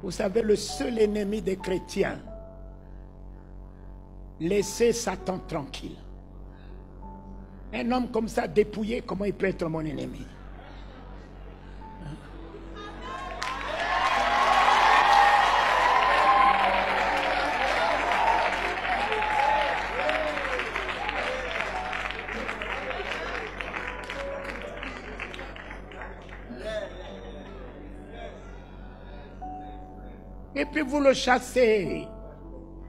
Vous savez, le seul ennemi des chrétiens, laissez Satan tranquille. Un homme comme ça, dépouillé, comment il peut être mon ennemi? Et puis vous le chassez,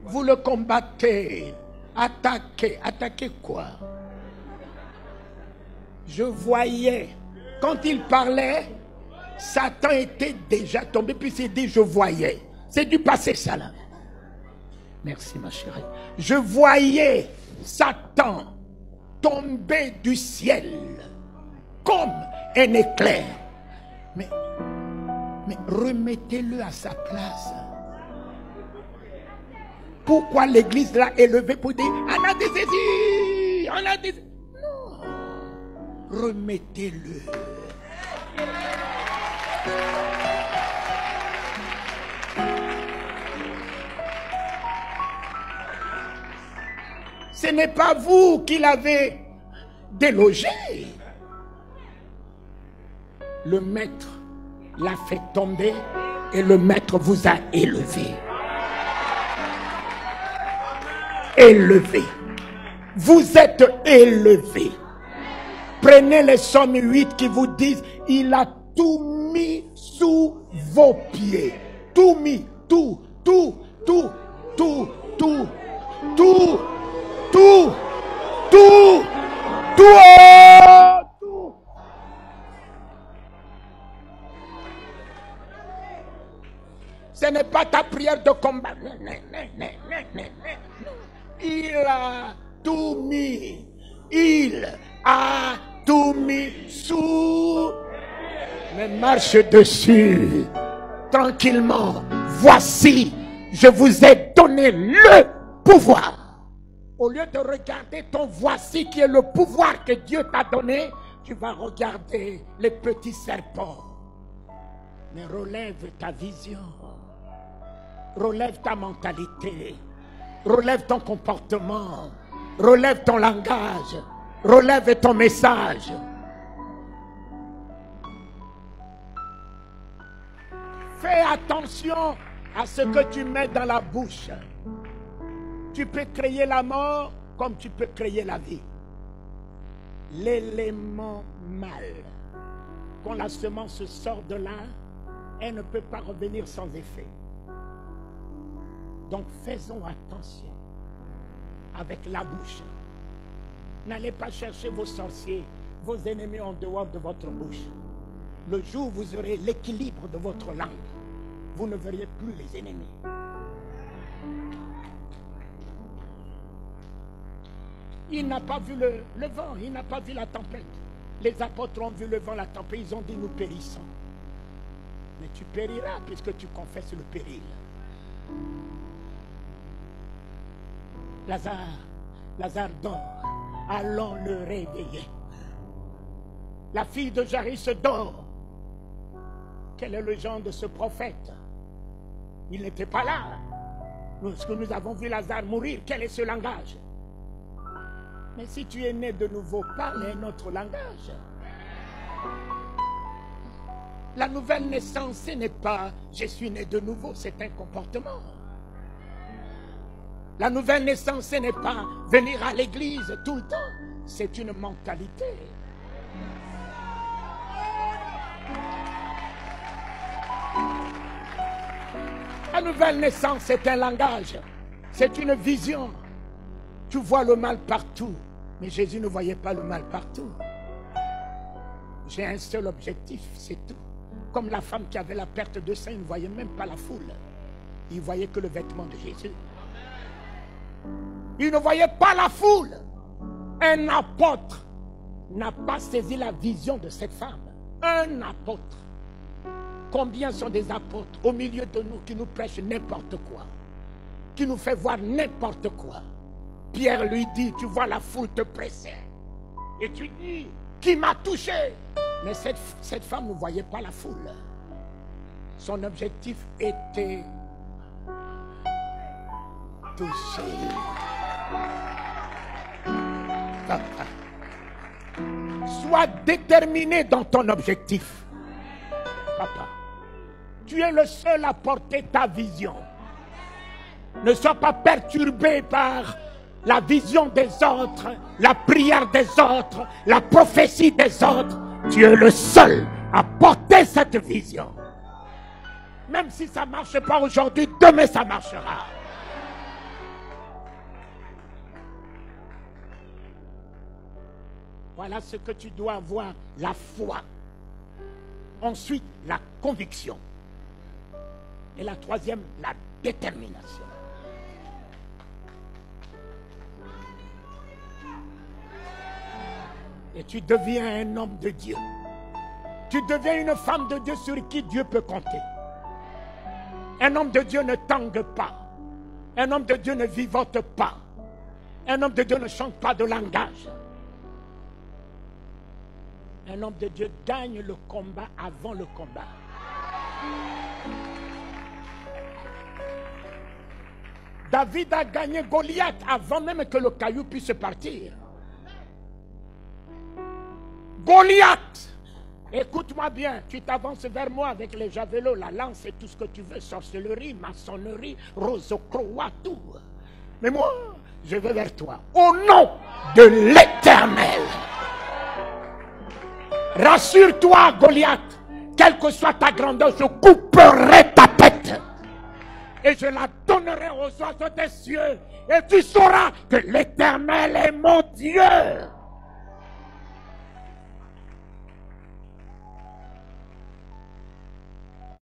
vous le combattez, attaquez. Attaquez quoi? Je voyais, quand il parlait, Satan était déjà tombé, puis il s'est dit je voyais. C'est du passé ça là. Merci ma chérie. Je voyais Satan tomber du ciel comme un éclair. Mais remettez-le à sa place. Pourquoi l'église l'a élevé pour dire on a des désirs, on a des... Non. Remettez-le. Ce n'est pas vous qui l'avez délogé. Le maître l'a fait tomber et le maître vous a élevé. Élevé. Vous êtes élevé. Prenez les Psaumes 8 qui vous disent il a tout mis sous vos pieds. Tout mis, tout. Ce n'est pas ta prière de combat. Il a tout mis. Il a tout mis sous. Mais marche dessus. Tranquillement. Voici, je vous ai donné le pouvoir. Au lieu de regarder ton voici qui est le pouvoir que Dieu t'a donné, tu vas regarder les petits serpents. Mais relève ta vision. Relève ta mentalité. Relève ton comportement. Relève ton langage. Relève ton message. Fais attention à ce que tu mets dans la bouche. Tu peux créer la mort comme tu peux créer la vie. L'élément mal, quand la semence sort de là, elle ne peut pas revenir sans effet. Donc faisons attention avec la bouche. N'allez pas chercher vos sorciers, vos ennemis en dehors de votre bouche. Le jour où vous aurez l'équilibre de votre langue, vous ne verrez plus les ennemis. Il n'a pas vu le vent, il n'a pas vu la tempête. Les apôtres ont vu le vent, la tempête, ils ont dit nous périssons. Mais tu périras puisque tu confesses le péril. Lazare dort, allons le réveiller. La fille de Jairus dort. Quel est le genre de ce prophète? Il n'était pas là. Lorsque nous avons vu Lazare mourir, quel est ce langage? Mais si tu es né de nouveau, parle un autre langage. La nouvelle naissance, ce n'est pas « je suis né de nouveau », c'est un comportement. La nouvelle naissance, ce n'est pas venir à l'église tout le temps, c'est une mentalité. La nouvelle naissance, c'est un langage, c'est une vision. Tu vois le mal partout, mais Jésus ne voyait pas le mal partout. J'ai un seul objectif, c'est tout. Comme la femme qui avait la perte de sein, il ne voyait même pas la foule. Il voyait que le vêtement de Jésus. Il ne voyait pas la foule. Un apôtre n'a pas saisi la vision de cette femme. Un apôtre. Combien sont des apôtres au milieu de nous qui nous prêchent n'importe quoi, qui nous fait voir n'importe quoi? Pierre lui dit, tu vois la foule te presser. Et tu dis, qui m'a touché? Mais cette femme ne voyait pas la foule. Son objectif était touché. Papa, sois déterminé dans ton objectif. Papa, tu es le seul à porter ta vision. Ne sois pas perturbé par la vision des autres, la prière des autres, la prophétie des autres. Tu es le seul à porter cette vision. Même si ça ne marche pas aujourd'hui, demain ça marchera. Voilà ce que tu dois avoir, la foi. Ensuite, la conviction. Et la troisième, la détermination. Et tu deviens un homme de Dieu. Tu deviens une femme de Dieu sur qui Dieu peut compter. Un homme de Dieu ne tangue pas. Un homme de Dieu ne vivote pas. Un homme de Dieu ne chante pas de langage. Un homme de Dieu gagne le combat avant le combat. David a gagné Goliath avant même que le caillou puisse partir. Goliath, écoute-moi bien, tu t'avances vers moi avec les javelots, la lance et tout ce que tu veux, sorcellerie, maçonnerie, rose-croix, tout. Mais moi, je vais vers toi, au nom de l'Éternel. Rassure-toi, Goliath, quelle que soit ta grandeur, je couperai ta tête. Et je la donnerai aux oiseaux des cieux. Et tu sauras que l'Éternel est mon Dieu.